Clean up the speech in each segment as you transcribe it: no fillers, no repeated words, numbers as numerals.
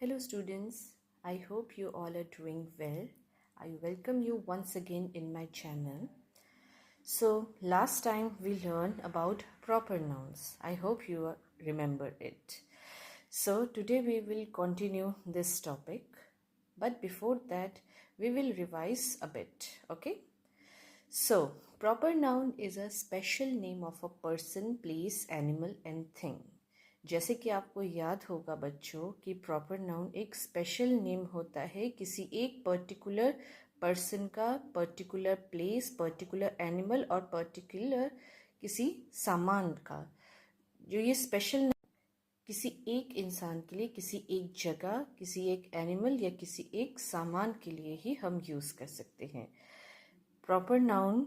Hello students, I hope you all are doing well. I welcome you once again in my channel. So last time we learned about proper nouns. I hope you remember it. So today we will continue this topic, but before that we will revise a bit, okay? So proper noun is a special name of a person, place, animal and thing. जैसे कि आपको याद होगा बच्चों कि proper noun एक special name होता है किसी एक पर्टिकुलर पर्सन का, पर्टिकुलर प्लेस, पर्टिकुलर एनिमल और पर्टिकुलर किसी सामान का। जो ये स्पेशल किसी एक इंसान के लिए, किसी एक जगह, किसी एक एनिमल या किसी एक सामान के लिए ही हम यूज़ कर सकते हैं। प्रॉपर नाउन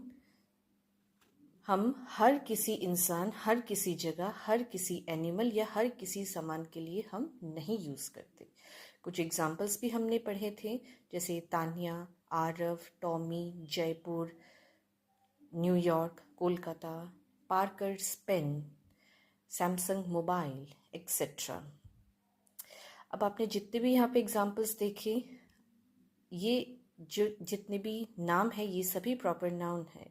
हम हर किसी इंसान, हर किसी जगह, हर किसी एनिमल या हर किसी सामान के लिए हम नहीं यूज़ करते। कुछ एग्जाम्पल्स भी हमने पढ़े थे, जैसे Tania, Aarav, Tommy, Jaipur, New York, Kolkata, Parker's pen, Samsung mobile etcetera. अब आपने जितने भी यहाँ पे एग्जाम्पल्स देखे, ये जो जितने भी नाम है ये सभी प्रॉपर नाउन है।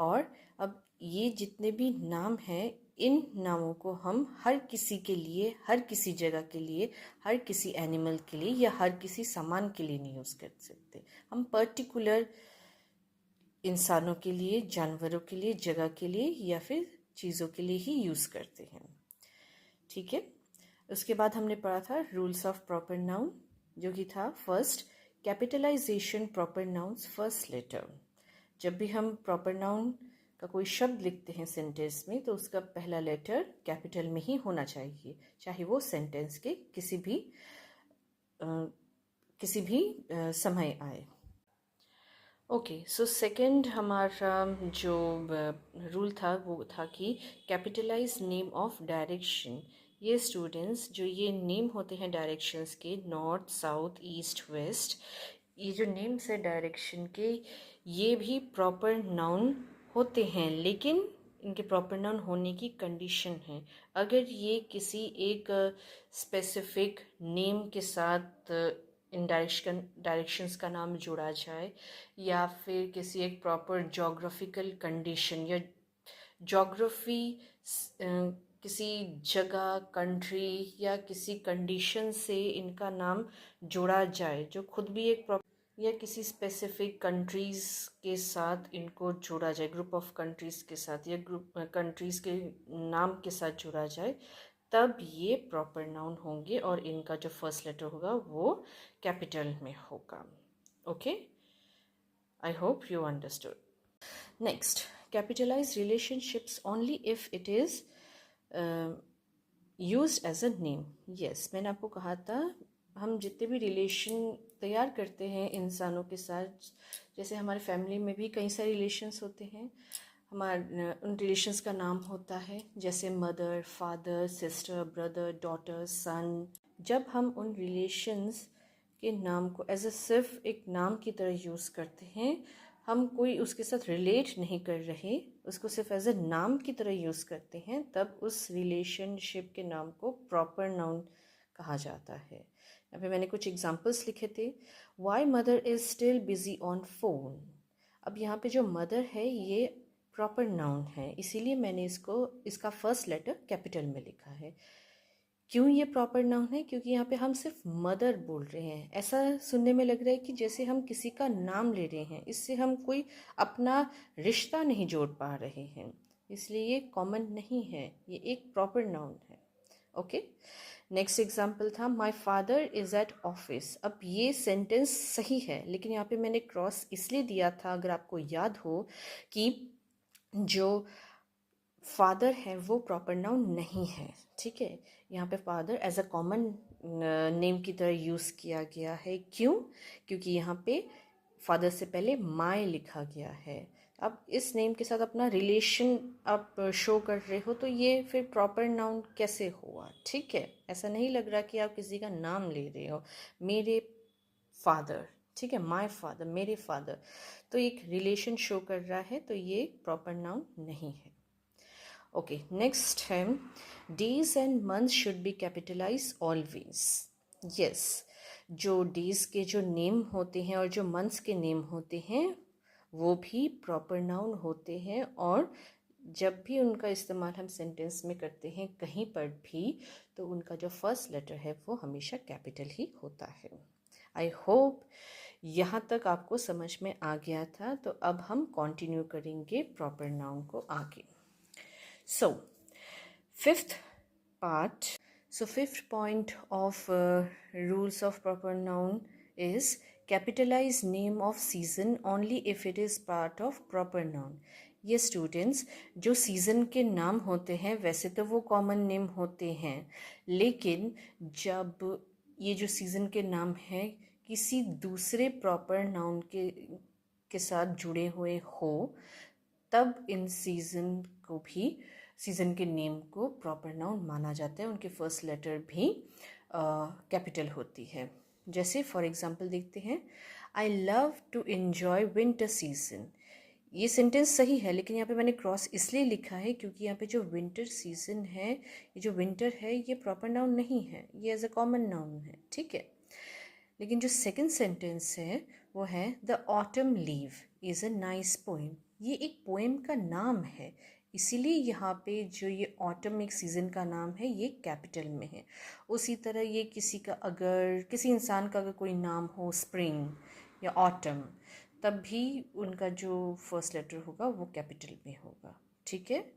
और अब ये जितने भी नाम हैं, इन नामों को हम हर किसी के लिए, हर किसी जगह के लिए, हर किसी एनिमल के लिए या हर किसी सामान के लिए नहीं यूज़ कर सकते। हम पर्टिकुलर इंसानों के लिए, जानवरों के लिए, जगह के लिए या फिर चीज़ों के लिए ही यूज़ करते हैं। ठीक है। उसके बाद हमने पढ़ा था रूल्स ऑफ प्रॉपर नाउन, जो कि था first, capitalization proper nouns first letter. जब भी हम प्रॉपर नाउन का कोई शब्द लिखते हैं सेंटेंस में, तो उसका पहला लेटर कैपिटल में ही होना चाहिए, चाहे वो सेंटेंस के किसी भी समय आए। ओके, सो सेकंड हमारा जो रूल था वो था कि कैपिटलाइज नेम ऑफ डायरेक्शन। ये स्टूडेंट्स, जो ये नेम होते हैं डायरेक्शंस के, नॉर्थ, साउथ, ईस्ट, वेस्ट, ये जो नेम्स है डायरेक्शन के, ये भी प्रॉपर नाउन होते हैं, लेकिन इनके प्रॉपर नाउन होने की कंडीशन है। अगर ये किसी एक स्पेसिफिक नेम के साथ इन डायरेक्शंस का नाम जोड़ा जाए, या फिर किसी एक प्रॉपर जोग्राफिकल कंडीशन या जोग्राफी किसी जगह, कंट्री या किसी कंडीशन से इनका नाम जोड़ा जाए, जो खुद भी एक या किसी स्पेसिफिक कंट्रीज़ के साथ इनको जोड़ा जाए, ग्रुप ऑफ कंट्रीज़ के साथ या ग्रुप कंट्रीज़ के नाम के साथ जोड़ा जाए, तब ये प्रॉपर नाउन होंगे और इनका जो फर्स्ट लेटर होगा वो कैपिटल में होगा। Okay, I hope you understood. Next, capitalize relationships only if it is used as a name. Yes, मैंने आपको कहा था हम जितने भी रिलेशन तैयार करते हैं इंसानों के साथ, जैसे हमारे फैमिली में भी कई सारे रिलेशंस होते हैं, हमारे उन रिलेशंस का नाम होता है, जैसे mother, father, sister, brother, daughter, son. जब हम उन रिलेशंस के नाम को एज अ सिर्फ एक नाम की तरह यूज़ करते हैं, हम कोई उसके साथ रिलेट नहीं कर रहे, उसको सिर्फ एज अ नाम की तरह यूज़ करते हैं, तब उस रिलेशनशिप के नाम को प्रॉपर नाउन कहा जाता है। यहाँ पे मैंने कुछ एग्जांपल्स लिखे थे। Why mother is still busy on phone. अब यहाँ पे जो मदर है ये प्रॉपर नाउन है, इसीलिए मैंने इसका फर्स्ट लेटर कैपिटल में लिखा है। क्यों ये प्रॉपर नाउन है? क्योंकि यहाँ पे हम सिर्फ मदर बोल रहे हैं। ऐसा सुनने में लग रहा है कि जैसे हम किसी का नाम ले रहे हैं, इससे हम कोई अपना रिश्ता नहीं जोड़ पा रहे हैं, इसलिए ये कॉमन नहीं है, ये एक प्रॉपर नाउन है। ओके, नेक्स्ट एग्जाम्पल था my father is at office. अब ये सेंटेंस सही है, लेकिन यहाँ पे मैंने क्रॉस इसलिए दिया था, अगर आपको याद हो, कि जो फादर है वो प्रॉपर नाउन नहीं है। ठीक है, यहाँ पे father as a common name की तरह यूज़ किया गया है। क्यों? क्योंकि यहाँ पे फादर से पहले माय लिखा गया है। अब इस नेम के साथ अपना रिलेशन आप शो कर रहे हो, तो ये फिर प्रॉपर नाउन कैसे हुआ? ठीक है, ऐसा नहीं लग रहा कि आप किसी का नाम ले रहे हो। मेरे फादर, ठीक है, माय फादर, मेरे फादर, तो एक रिलेशन शो कर रहा है, तो ये प्रॉपर नाउन नहीं है। ओके, नेक्स्ट है days and months should be capitalize always. Yes, जो डेज़ के जो नेम होते हैं और जो मंथ्स के नेम होते हैं वो भी प्रॉपर नाउन होते हैं, और जब भी उनका इस्तेमाल हम सेंटेंस में करते हैं कहीं पर भी, तो उनका जो फर्स्ट लेटर है वो हमेशा कैपिटल ही होता है। आई होप यहाँ तक आपको समझ में आ गया था। तो अब हम कंटिन्यू करेंगे प्रॉपर नाउन को आगे। So fifth part. So fifth point of rules of proper noun is capitalize name of season only if it is part of proper noun. ये स्टूडेंट्स, जो सीज़न के नाम होते हैं वैसे तो वो कॉमन नेम होते हैं, लेकिन जब ये जो सीज़न के नाम हैं किसी दूसरे प्रॉपर नाउन के साथ जुड़े हुए हो, तब इन सीज़न के नेम को प्रॉपर नाउन माना जाता है। उनके फर्स्ट लेटर भी कैपिटल होती है। जैसे फॉर एग्जांपल देखते हैं, I love to enjoy winter season. ये सेंटेंस सही है, लेकिन यहाँ पे मैंने क्रॉस इसलिए लिखा है क्योंकि यहाँ पे जो विंटर सीजन है, ये जो विंटर है, ये प्रॉपर नाउन नहीं है, ये एज अ कॉमन नाउन है, ठीक है। लेकिन जो सेकंड सेंटेंस है वो है the autumn leave is a nice poem. ये एक पोएम का नाम है, इसीलिए यहाँ पे जो ये ऑटम एक सीज़न का नाम है ये कैपिटल में है। उसी तरह ये किसी इंसान का अगर कोई नाम हो स्प्रिंग या ऑटम, तब भी उनका जो फर्स्ट लेटर होगा वो कैपिटल में होगा, ठीक है।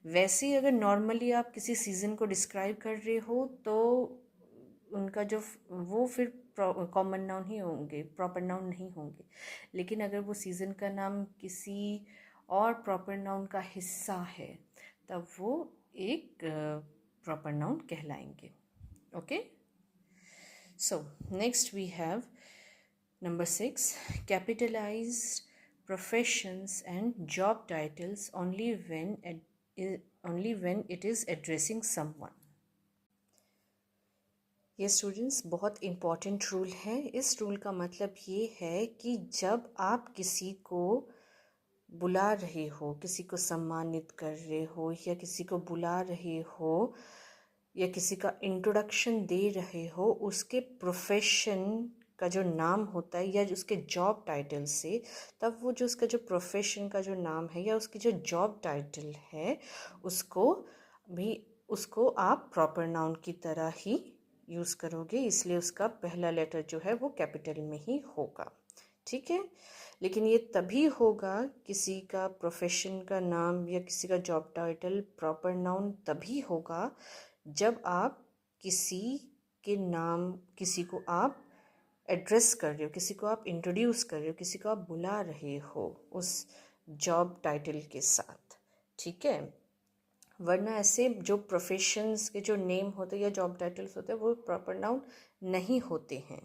वैसे ही अगर नॉर्मली आप किसी सीज़न को डिस्क्राइब कर रहे हो तो उनका जो वो फिर कॉमन नाउन ही होंगे, प्रॉपर नाउन नहीं होंगे। लेकिन अगर वो सीज़न का नाम किसी और प्रॉपर नाउन का हिस्सा है तब वो एक प्रॉपर नाउन कहलाएंगे। Okay, so next we have number 6, capitalized professions and job titles only when it is addressing someone. ये स्टूडेंट्स बहुत इम्पॉर्टेंट रूल है। इस रूल का मतलब ये है कि जब आप किसी को बुला रहे हो, किसी को सम्मानित कर रहे हो या किसी को बुला रहे हो या किसी का इंट्रोडक्शन दे रहे हो, उसके प्रोफेशन का जो नाम होता है या उसके जॉब टाइटल से, तब वो जो उसका जो प्रोफेशन का जो नाम है या उसकी जो जॉब टाइटल है उसको आप प्रॉपर नाउन की तरह ही यूज़ करोगे, इसलिए उसका पहला लेटर जो है वो कैपिटल में ही होगा, ठीक है। लेकिन ये तभी होगा, किसी का प्रोफेशन का नाम या किसी का जॉब टाइटल प्रॉपर नाउन तभी होगा जब आप किसी को आप एड्रेस कर रहे हो, किसी को आप इंट्रोड्यूस कर रहे हो, किसी को आप बुला रहे हो उस जॉब टाइटल के साथ, ठीक है। वरना ऐसे जो प्रोफेशंस के जो नेम होते हैं या जॉब टाइटल्स होते हैं वो प्रॉपर नाउन नहीं होते हैं।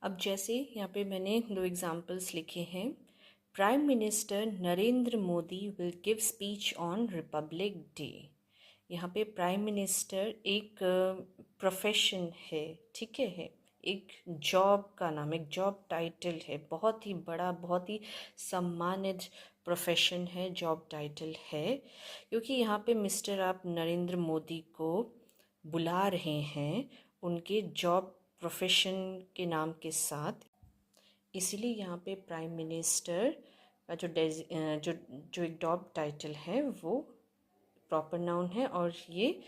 अब जैसे यहाँ पे मैंने 2 एग्जाम्पल्स लिखे हैं। Prime minister Narendra Modi will give speech on Republic day. यहाँ पे प्राइम मिनिस्टर एक प्रोफेशन है, ठीक है, एक जॉब का नाम, एक जॉब टाइटल है, बहुत ही बड़ा, बहुत ही सम्मानित प्रोफेशन है, जॉब टाइटल है। क्योंकि यहाँ पे मिस्टर आप नरेंद्र मोदी को बुला रहे हैं उनके जॉब प्रोफेशन के नाम के साथ, इसीलिए यहाँ पे प्राइम मिनिस्टर का जो एक जॉब टाइटल है वो प्रॉपर नाउन है और ये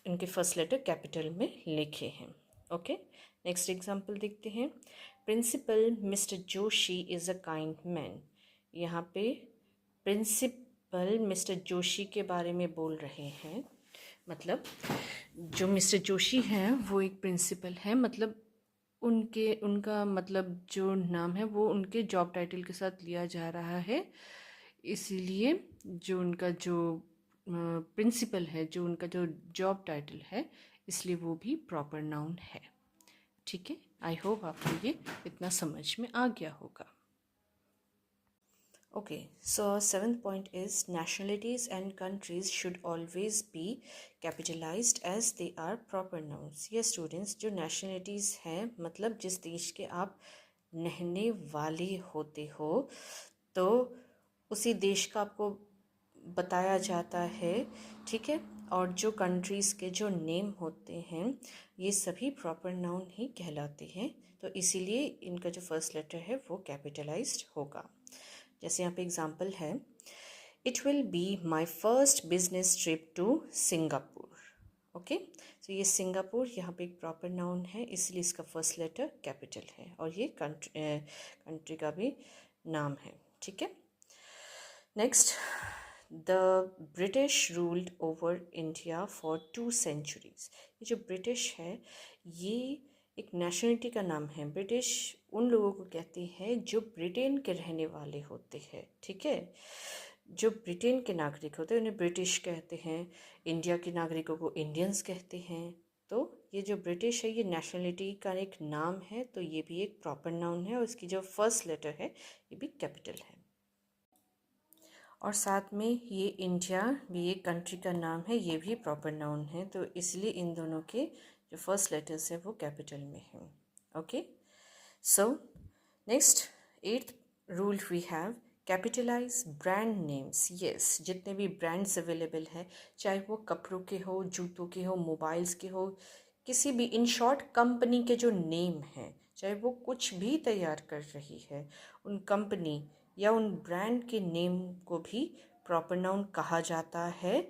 इनके फर्स्ट लेटर कैपिटल में लिखे हैं। ओके, नेक्स्ट एग्जांपल देखते हैं। Principal mister Joshi is a kind man. यहाँ पे प्रिंसिपल मिस्टर जोशी के बारे में बोल रहे हैं, मतलब जो मिस्टर जोशी हैं वो एक प्रिंसिपल हैं, मतलब उनका मतलब जो नाम है वो उनके जॉब टाइटल के साथ लिया जा रहा है, इसीलिए जो उनका जो प्रिंसिपल है, जो उनका जो जॉब टाइटल है, इसलिए वो भी प्रॉपर नाउन है, ठीक है। आई होप आपको ये इतना समझ में आ गया होगा। Okay, so 7th point is nationalities and countries should always be capitalized as they are proper nouns. ये students, जो nationalities हैं, मतलब जिस देश के आप रहने वाले होते हो, तो उसी देश का आपको बताया जाता है, ठीक है, और जो कंट्रीज़ के जो नेम होते हैं ये सभी प्रॉपर नाउन ही कहलाते हैं, तो इसीलिए इनका जो फर्स्ट लेटर है वो कैपिटलाइज्ड होगा। जैसे यहाँ पे एग्जांपल है, it will be my first business trip to Singapore. Okay, तो ये सिंगापुर यहाँ पे एक प्रॉपर नाउन है, इसलिए इसका फर्स्ट लेटर कैपिटल है और ये कंट्री का भी नाम है। ठीक है, next, the British ruled over India for 2 centuries। ये जो ब्रिटिश है ये एक नेशनलिटी का नाम है। ब्रिटिश उन लोगों को कहते हैं जो ब्रिटेन के रहने वाले होते हैं। ठीक है, जो ब्रिटेन के नागरिक होते हैं उन्हें ब्रिटिश कहते हैं, इंडिया के नागरिकों को इंडियंस कहते हैं। तो ये जो ब्रिटिश है ये नेशनलिटी का एक नाम है, तो ये भी एक प्रॉपर नाउन है और इसकी जो फर्स्ट लेटर है ये भी कैपिटल है। और साथ में ये इंडिया भी एक कंट्री का नाम है, ये भी प्रॉपर नाउन है, तो इसलिए इन दोनों के जो फर्स्ट लेटर्स है वो कैपिटल में है। Okay, so next 8th rule we have, capitalize brand names. Yes, जितने भी ब्रांड्स अवेलेबल है, चाहे वो कपड़ों के हो, जूतों के हो, मोबाइल्स के हो, किसी भी, इन शॉर्ट कंपनी के जो नेम हैं, चाहे वो कुछ भी तैयार कर रही है, उन कंपनी या उन ब्रांड के नेम को भी प्रॉपर नाउन कहा जाता है,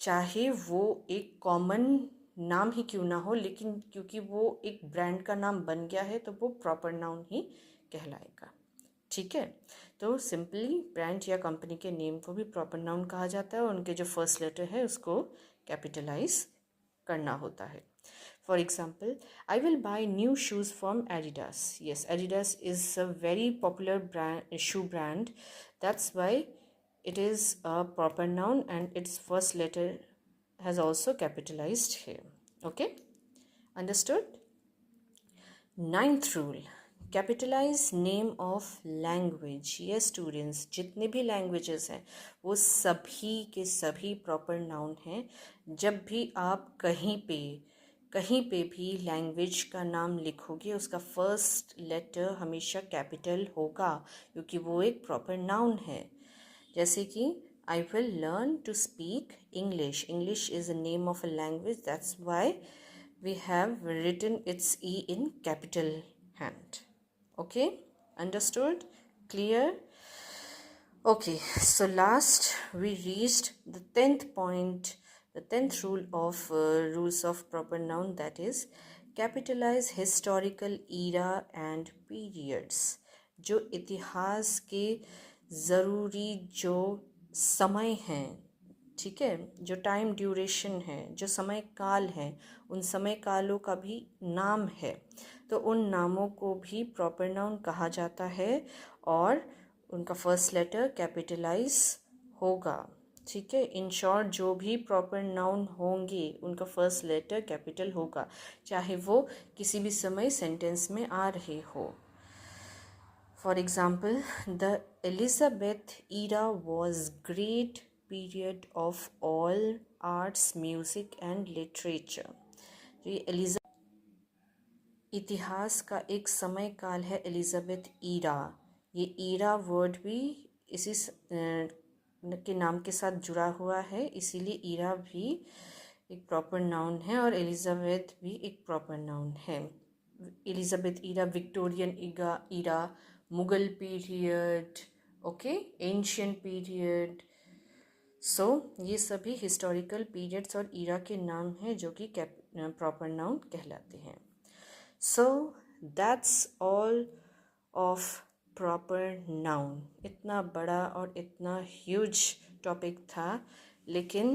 चाहे वो एक कॉमन नाम ही क्यों ना हो, लेकिन क्योंकि वो एक ब्रांड का नाम बन गया है तो वो प्रॉपर नाउन ही कहलाएगा। ठीक है, तो सिंपली ब्रांड या कंपनी के नेम को भी प्रॉपर नाउन कहा जाता है और उनके जो फर्स्ट लेटर है उसको कैपिटलाइज करना होता है। For example, I will buy new shoes from Adidas. Yes, Adidas is a very popular shoe brand. That's why it is a proper noun and its first letter has also capitalized here. Okay, understood? 9th rule, capitalize name of language. ये students, जितने भी languages हैं वो सभी के सभी proper noun हैं। जब भी आप कहीं पे भी लैंग्वेज का नाम लिखोगे उसका फर्स्ट लेटर हमेशा कैपिटल होगा, क्योंकि वो एक प्रॉपर नाउन है। जैसे कि I will learn to speak English. English is a name of a language, that's why we have written its E in capital hand. Okay, understood? Clear? Okay, so last we reached the 10th point, the 10th rule of rules of proper noun, that is capitalize historical era and periods। जो इतिहास के ज़रूरी जो समय हैं, ठीक है, जो टाइम ड्यूरेशन है, जो समय काल है, उन समय कालों का भी नाम है, तो उन नामों को भी प्रॉपर नाउन कहा जाता है और उनका फर्स्ट लेटर कैपिटलाइज होगा। ठीक है, इन शॉर्ट जो भी प्रॉपर नाउन होंगे उनका फर्स्ट लेटर कैपिटल होगा, चाहे वो किसी भी समय सेंटेंस में आ रहे हो। For example, the Elizabeth era was great period of all arts, music and literature. जो ये इतिहास का एक समय काल है एलिजाबेथ ईरा। ये ईरा वर्ड भी इसी के नाम के साथ जुड़ा हुआ है, इसीलिए ईरा भी एक प्रॉपर नाउन है और एलिजाबेथ भी एक प्रॉपर नाउन है। Elizabeth era, Victorian era, Mughal period, okay, ancient period. So ये सभी हिस्टोरिकल पीरियड्स और ईरा के नाम हैं जो कि प्रॉपर नाउन कहलाते हैं। So that's all of proper noun. इतना बड़ा और इतना ह्यूज टॉपिक था, लेकिन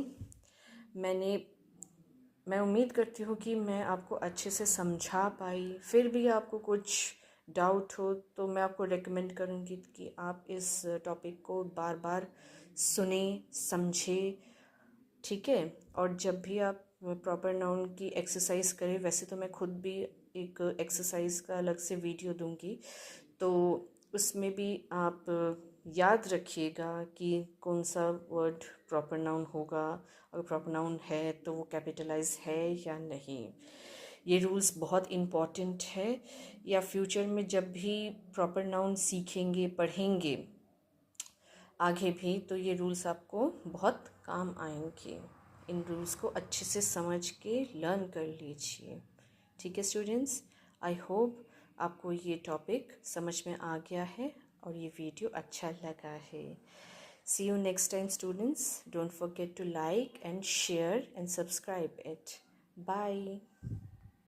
मैं उम्मीद करती हूँ कि मैं आपको अच्छे से समझा पाई। फिर भी आपको कुछ डाउट हो तो मैं आपको रेकमेंड करूँगी कि आप इस टॉपिक को बार बार सुने, समझे। ठीक है, और जब भी आप प्रॉपर नाउन की एक्सरसाइज करें, वैसे तो मैं खुद भी एक एक्सरसाइज का अलग से वीडियो दूंगी, तो उसमें भी आप याद रखिएगा कि कौन सा वर्ड प्रॉपर नाउन होगा, अगर प्रॉपर नाउन है तो वो कैपिटलाइज है या नहीं। ये रूल्स बहुत इम्पॉर्टेंट है, या फ्यूचर में जब भी प्रॉपर नाउन सीखेंगे, पढ़ेंगे आगे भी, तो ये रूल्स आपको बहुत काम आएंगे। इन रूल्स को अच्छे से समझ के लर्न कर लीजिए। ठीक है स्टूडेंट्स, आई होप आपको ये टॉपिक समझ में आ गया है और ये वीडियो अच्छा लगा है। See you next time students. Don't forget to like and share and subscribe it. Bye.